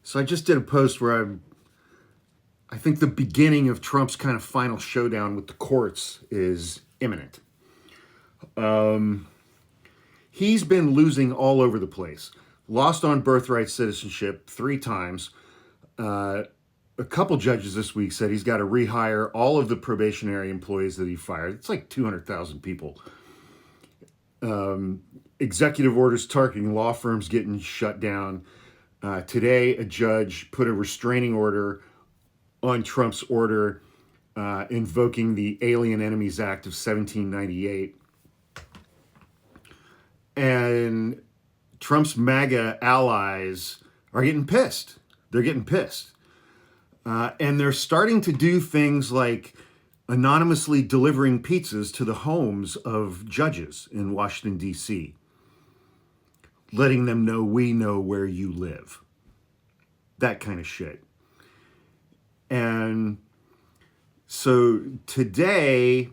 So I just did a post where I think the beginning of Trump's kind of final showdown with the courts is imminent. He's been losing all over the place. Lost on birthright citizenship 3 times. A couple judges this week said he's got to rehire all of the probationary employees that he fired. It's like 200,000 people. Executive orders targeting law firms getting shut down. Today, a judge put a restraining order on Trump's order invoking the Alien Enemies Act of 1798. And Trump's MAGA allies are getting pissed. They're getting pissed. And they're starting to do things like anonymously delivering pizzas to the homes of judges in Washington, D.C., letting them know we know where you live. That kind of shit. And so today,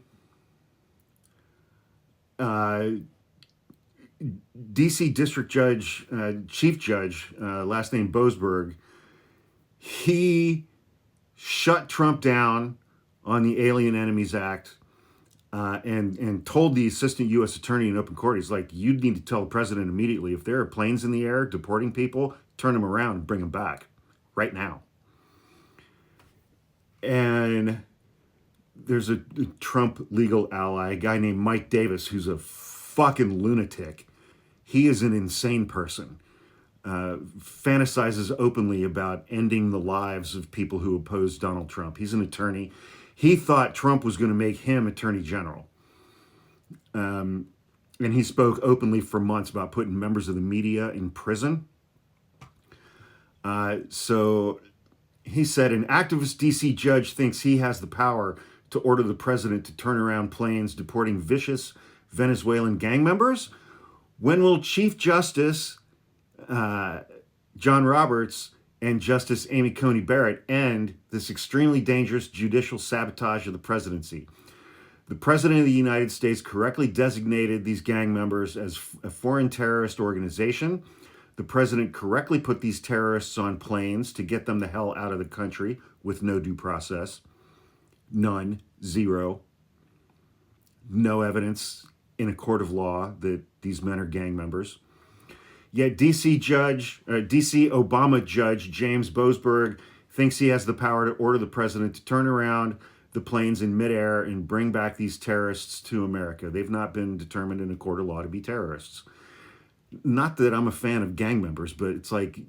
DC District Judge, Chief Judge, last name Boasberg, he shut Trump down on the Alien Enemies Act and told the assistant U.S. attorney in open court, he's like, you need to tell the president immediately, if there are planes in the air deporting people, turn them around and bring them back right now. And there's a Trump legal ally, a guy named Mike Davis, who's a fucking lunatic. He is an insane person. Fantasizes openly about ending the lives of people who oppose Donald Trump. He's an attorney. He thought Trump was going to make him attorney general. And he spoke openly for months about putting members of the media in prison. So he said an activist DC judge thinks he has the power to order the president to turn around planes deporting vicious Venezuelan gang members. When will Chief Justice John Roberts and Justice Amy Coney Barrett end this extremely dangerous judicial sabotage of the presidency? The President of the United States correctly designated these gang members as a foreign terrorist organization. The President correctly put these terrorists on planes to get them the hell out of the country with no due process. None. Zero. No evidence in a court of law that these men are gang members. Yet DC Obama judge James Boasberg thinks he has the power to order the president to turn around the planes in midair and bring back these terrorists to America. They've not been determined in a court of law to be terrorists. Not that I'm a fan of gang members, but it's like,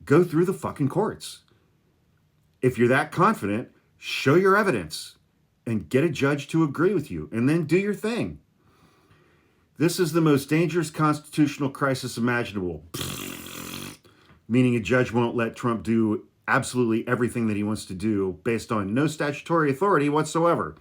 go through the fucking courts. If you're that confident, show your evidence and get a judge to agree with you, and then do your thing. This is the most dangerous constitutional crisis imaginable. Meaning a judge won't let Trump do absolutely everything that he wants to do based on no statutory authority whatsoever.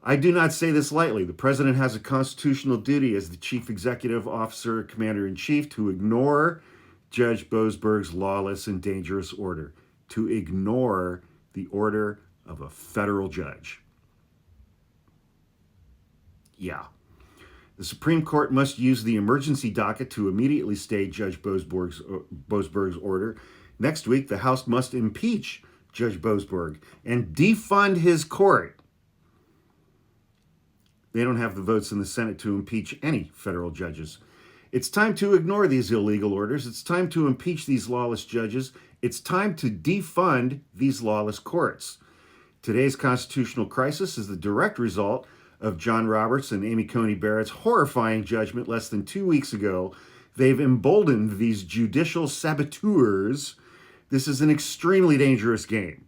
I do not say this lightly. The president has a constitutional duty as the chief executive officer, commander-in-chief, to ignore Judge Boasberg's lawless and dangerous order, to ignore the order of a federal judge. Yeah. The Supreme Court must use the emergency docket to immediately stay Judge Boasberg's order. Next week, the House must impeach Judge Boasberg and defund his court. They don't have the votes in the Senate to impeach any federal judges. It's time to ignore these illegal orders. It's time to impeach these lawless judges. It's time to defund these lawless courts. Today's constitutional crisis is the direct result of John Roberts and Amy Coney Barrett's horrifying judgment less than 2 weeks ago. They've emboldened these judicial saboteurs. This is an extremely dangerous game.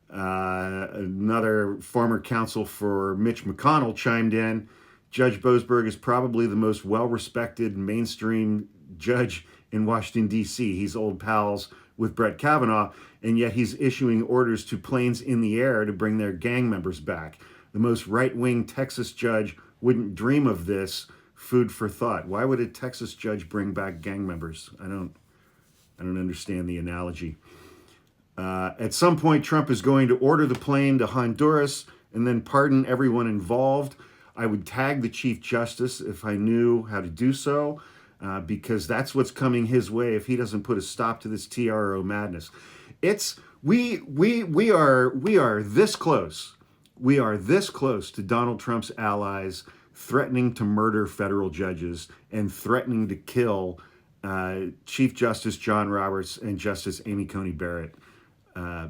Another former counsel for Mitch McConnell chimed in. Judge Boasberg is probably the most well-respected mainstream judge in Washington, D.C. He's old pals with Brett Kavanaugh, and yet he's issuing orders to planes in the air to bring their gang members back. The most right-wing Texas judge wouldn't dream of this. Food for thought. Why would a Texas judge bring back gang members? I don't understand the analogy. At some point, Trump is going to order the plane to Honduras and then pardon everyone involved. I would tag the Chief Justice if I knew how to do so. because that's what's coming his way if he doesn't put a stop to this TRO madness. It's we are this close. We are this close to Donald Trump's allies threatening to murder federal judges and threatening to kill Chief Justice John Roberts and Justice Amy Coney Barrett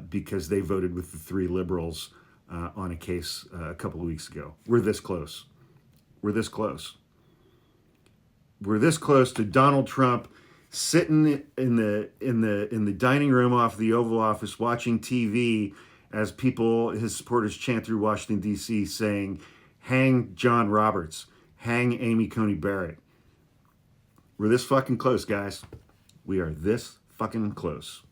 because they voted with the three liberals on a case a couple of weeks ago. We're this close. We're this close. We're this close to Donald Trump sitting in the dining room off the Oval Office watching TV as people, his supporters, chant through Washington, D.C. saying, "Hang John Roberts, hang Amy Coney Barrett." We're this fucking close, guys. We are this fucking close.